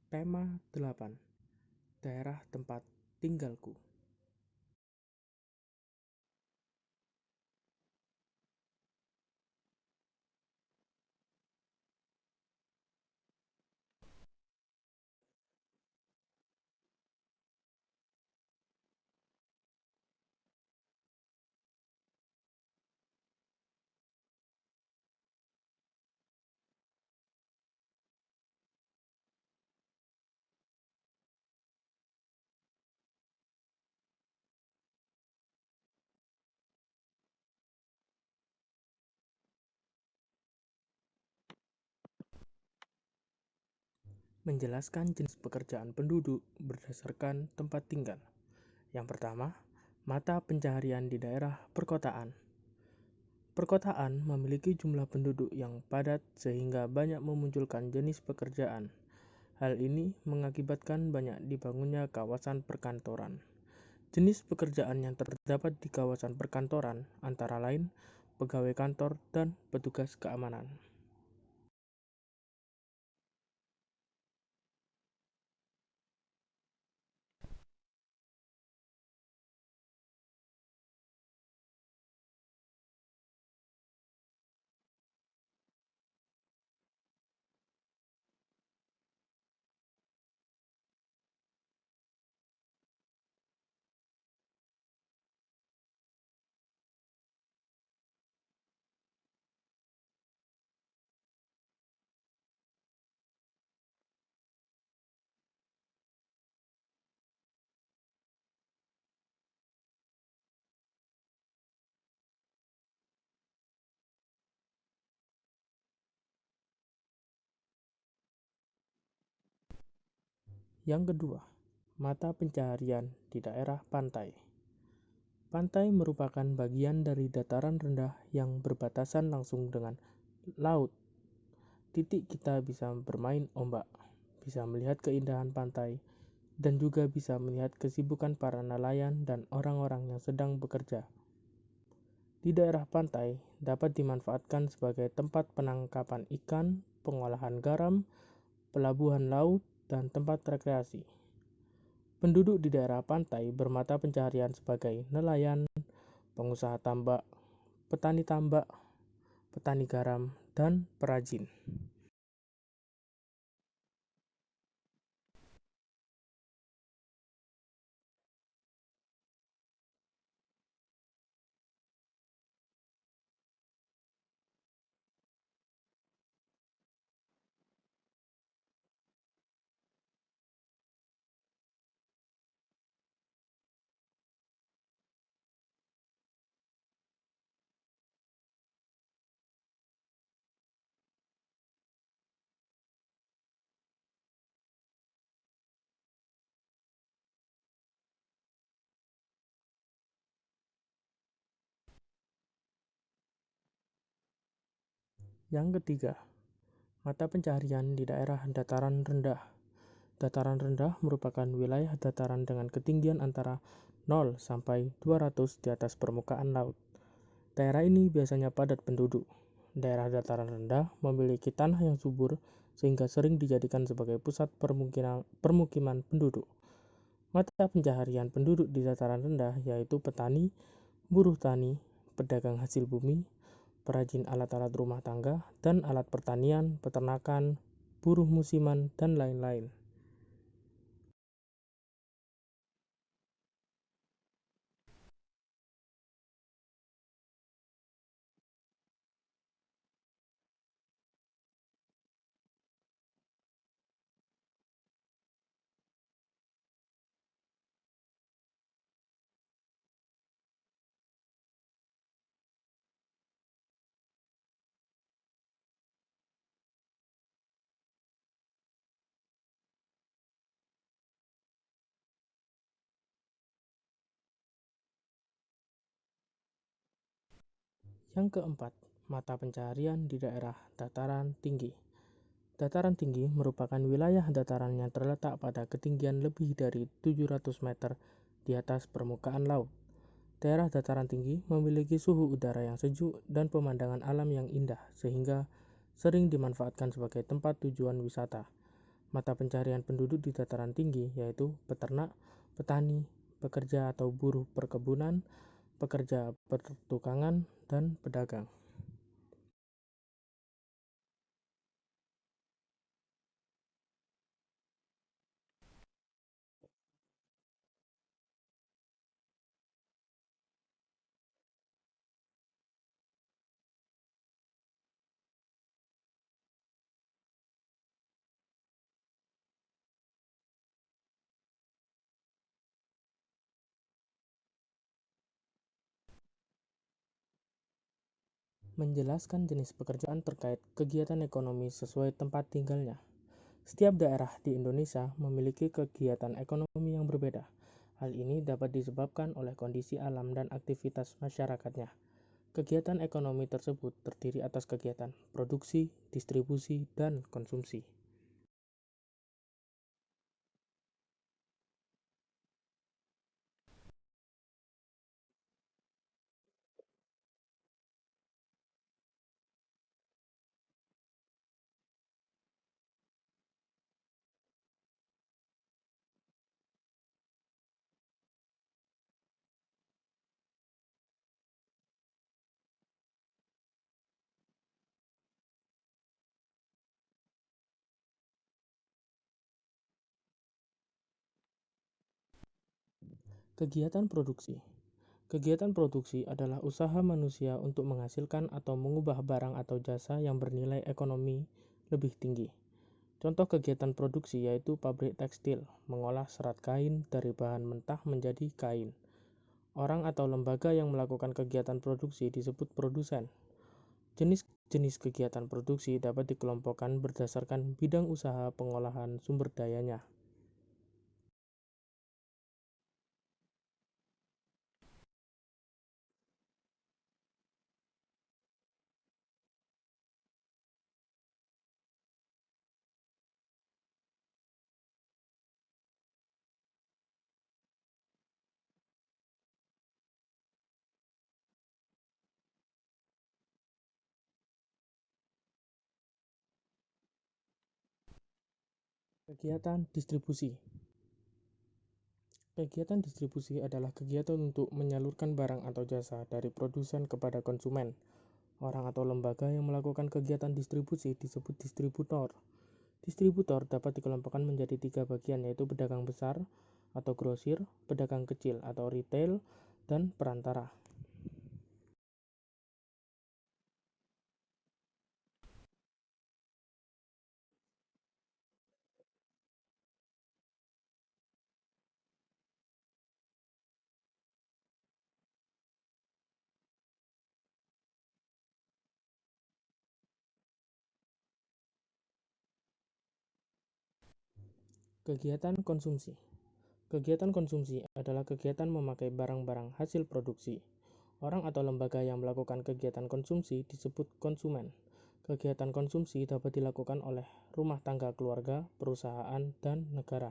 Tema 8. Daerah tempat tinggalku. Menjelaskan jenis pekerjaan penduduk berdasarkan tempat tinggal. Yang pertama, mata pencaharian di daerah perkotaan. Perkotaan memiliki jumlah penduduk yang padat sehingga banyak memunculkan jenis pekerjaan. Hal ini mengakibatkan banyak dibangunnya kawasan perkantoran. Jenis pekerjaan yang terdapat di kawasan perkantoran antara lain pegawai kantor dan petugas keamanan. Yang kedua, mata pencaharian di daerah pantai. Pantai merupakan bagian dari dataran rendah yang berbatasan langsung dengan laut. Titik kita bisa bermain ombak, bisa melihat keindahan pantai, dan juga bisa melihat kesibukan para nelayan dan orang-orang yang sedang bekerja. Di daerah pantai dapat dimanfaatkan sebagai tempat penangkapan ikan, pengolahan garam, pelabuhan laut, dan tempat rekreasi. Penduduk di daerah pantai bermata pencaharian sebagai nelayan, pengusaha tambak, petani garam, dan perajin. Yang ketiga, mata pencaharian di daerah dataran rendah. Dataran rendah merupakan wilayah dataran dengan ketinggian antara 0 sampai 200 di atas permukaan laut. Daerah ini biasanya padat penduduk. Daerah dataran rendah memiliki tanah yang subur sehingga sering dijadikan sebagai pusat permukiman penduduk. Mata pencaharian penduduk di dataran rendah yaitu petani, buruh tani, pedagang hasil bumi, perajin alat-alat rumah tangga, dan alat pertanian, peternakan, buruh musiman, dan lain-lain. Yang keempat, mata pencaharian di daerah dataran tinggi. Dataran tinggi merupakan wilayah dataran yang terletak pada ketinggian lebih dari 700 meter di atas permukaan laut. Daerah dataran tinggi memiliki suhu udara yang sejuk dan pemandangan alam yang indah sehingga sering dimanfaatkan sebagai tempat tujuan wisata. Mata pencarian penduduk di dataran tinggi yaitu peternak, petani, pekerja atau buruh perkebunan, pekerja pertukangan, dan pedagang. Menjelaskan jenis pekerjaan terkait kegiatan ekonomi sesuai tempat tinggalnya. Setiap daerah di Indonesia memiliki kegiatan ekonomi yang berbeda. Hal ini dapat disebabkan oleh kondisi alam dan aktivitas masyarakatnya. Kegiatan ekonomi tersebut terdiri atas kegiatan produksi, distribusi, dan konsumsi. Kegiatan produksi. Kegiatan produksi adalah usaha manusia untuk menghasilkan atau mengubah barang atau jasa yang bernilai ekonomi lebih tinggi. Contoh kegiatan produksi yaitu pabrik tekstil, mengolah serat kain dari bahan mentah menjadi kain. Orang atau lembaga yang melakukan kegiatan produksi disebut produsen. Jenis-jenis kegiatan produksi dapat dikelompokkan berdasarkan bidang usaha pengolahan sumber dayanya. Kegiatan distribusi. Kegiatan distribusi adalah kegiatan untuk menyalurkan barang atau jasa dari produsen kepada konsumen. Orang atau lembaga yang melakukan kegiatan distribusi disebut distributor. Distributor dapat dikelompokkan menjadi 3 bagian yaitu pedagang besar atau grosir, pedagang kecil atau retail, dan perantara. Kegiatan konsumsi. Kegiatan konsumsi adalah kegiatan memakai barang-barang hasil produksi. Orang atau lembaga yang melakukan kegiatan konsumsi disebut konsumen. Kegiatan konsumsi dapat dilakukan oleh rumah tangga keluarga, perusahaan, dan negara.